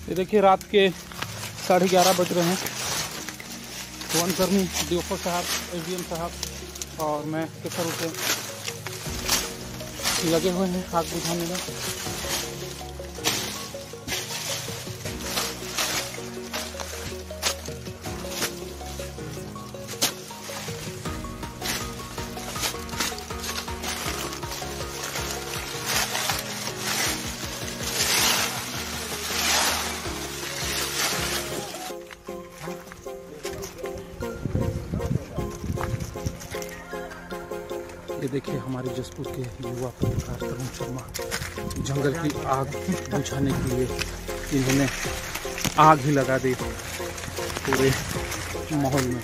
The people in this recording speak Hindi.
ये देखिए रात के 11:30 बज रहे हैं। वनकर्मी डीओ साहब, एसडीएम साहब और मैं किस रूप से लगे हुए हैं आग बुझाने में। ये देखिए हमारे जसपुर के युवा पत्रकार तरुण शर्मा जंगल की आग बुझाने के लिए इन्होंने आग ही लगा दी पूरे माहौल में।